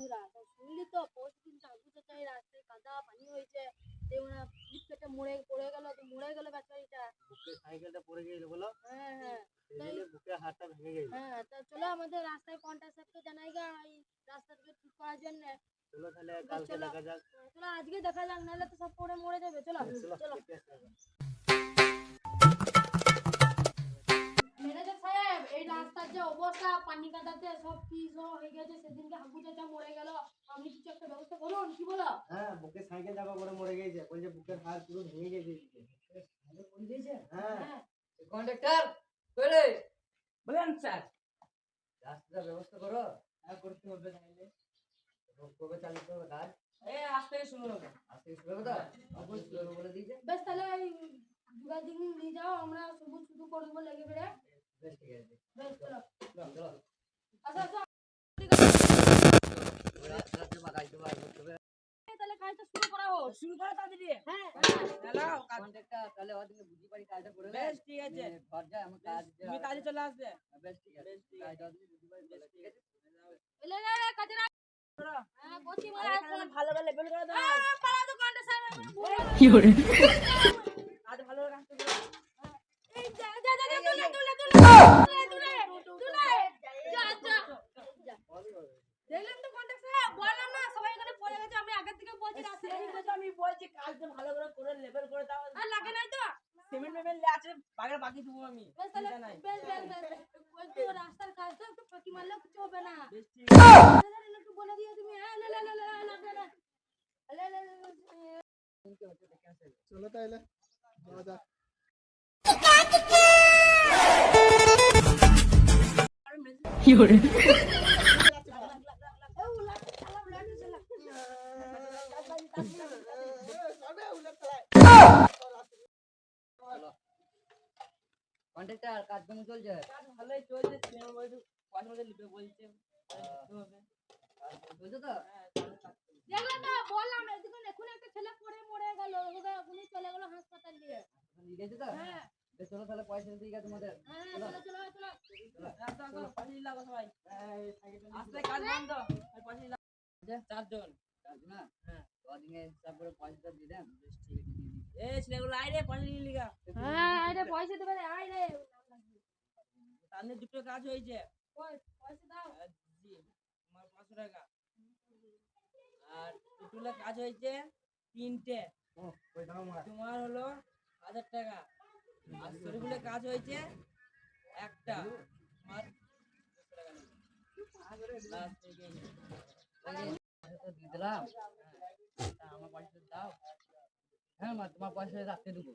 শুনলি তো পরশুদিন কাকু চাচাই রাস্তায় কাদা পানি হয়েছে, ওরা স্লিপ কেটে মরে পড়ে গেল, তো মরে গেল বেচারিটা। বুকে সাইকেলটা পড়ে গিয়েছিল বলো? হ্যাঁ হ্যাঁ, বুকে হাতটা ভেঙে গেছে। হ্যাঁ তা চলো আমাদের রাস্তায় কন্ট্রাক্টরকে জানাই গা এই রাস্তাটাকে ঠিক করার জন্য। চলো তাহলে কালকে দেখা যাক। চলো আজকে দেখা যাক, নাহলে তো সব পড়ে মরে যাবে। চলো চলো। ম্যানেজার সাহেব, এই রাস্তার যে অবস্থা, পানি কাদাতে সব কি সব হয়ে গেছে, সেদিনকে হাবু চাচা মরে গেল, আপনি কিছু একটা ব্যবস্থা করুন। কি বলো? হ্যাঁ, বুকে সাইকেল চাপা পড়ে মরে গেছে, বলছে বুকের হাড় পুরো ভেঙে গেছে। হ্যাঁ, কন্ডাক্টর কইলে বলেন স্যার, রাস্তার ব্যবস্থা করো। হ্যাঁ, করতে হবে। তাহলে কবে চালু করবে কাজ? এই আজ থেকে শুরু হবে। আজকে শুরু হবে তো? অবশ্যই শুরু হবে বলে দিয়েছে। বেশ, তাহলে দুবার দিন নিয়ে যাও, আমরা শুধু শুধু করবো লেগে বেড়ে। বেশ, ঠিক আছে। বেশ চলো। চলো। আচ্ছা আচ্ছা, রাস্তাতে বাগাইতে পারবে। তাহলে কাজটা শুরু করা হোক। শুরু করো তাড়াতাড়ি। হ্যাঁ চালাও। কন্ট্রাক্টর তাহলে ওদিকে বুঝি পারি কাজটা করে বেশ ঠিক আছে, ঘর যায় আমার কাজ। তুমি কাজে চলে আসবে। বেশ ঠিক আছে। বেশ ঠিক আছে। কাজটা ওদিকে বুঝি পারি, ঠিক আছে। এলে কাজে না। হ্যাঁ বলছি মারা এখানে ভালো করে লেবেল করে দাও। পাড়া দোকানটা সামনে কি করে কাজ ভালো করে কাজ করো। এই যা যা যা তুলে তুলে তুলে যা যা। দেখলেন তো কন্ট্রাক্ট সাহেব, বললাম না সবাই এখানে পড়ে গেছে, আমি আগের থেকে বলছি রাস্তায় সেই কথা আমি বলছি, কাজটা ভালো করে লেবেল করে দাও। আর লাগে নাই তো। সিমেন্ট আছে, বাকি দেবো আমি। বেশ তাহলে চিন্তা নাই। বেশ বেশ বেশ ওই তো রাস্তার কাজটা একটু ফাঁকি মারলে কিছু হবে না। বেশ ঠিক আছে। একটু বলে দিও তুমি। হ্যাঁ লে লে লে লে লাগে না। লে লে চলো তাহলে যাওয়া যাক। কি করে কন্ট্রাক্টর কাজ কেমন চলছে? কাজ ভালোই চলছে, সিমেন্ট বলছে পয়সা মতো লিখে বলছে হবে। বুঝছো তো? দেখলে তো বললাম, এদিকে এখন একটা ছেলে পড়ে মরে গেল, ওকে উনি চলে গেল হাসপাতাল দিয়ে। নিয়ে গেছে তো? হ্যাঁ বেশ, চলো তাহলে পয়সা দিয়ে গেছে তোমাদের। হ্যাঁ চলো চলো চলো। চলো পয়সা নিয়ে লাগো সবাই। আজকে কাজ বন্ধ, আর পয়সা নিয়ে লাগো। চারজন। না, হ্যাঁ ওদিকে হিসাব করে পয়সাটা দিয়ে দেন। বেশ, ঠিক আছে, দিয়ে দিচ্ছি। এই ছেলেগুলো আয় রে, পয়সা নিয়ে লিগা। হ্যাঁ আরে পয়সা দেবে রে, আয় রে। তাহলে দুটো কাজ হয়েছে। পয়সা দাও। জি, তোমার 500 টাকা। আর টুটুলের কাজ হয়েছে 3টে, ও, ওই দাও মার। তোমার হলো 1000 টাকা। আর শরীফুলের কাজ হয়েছে একটা, তোমার 200 টাকা নেবে। লাস্ট থেকে পয়সাটা দিয়ে দিলাম। তা আমার পয়সাটা দাও। হ্যাঁ মা, তোমার পয়সা রাখতে দেবো।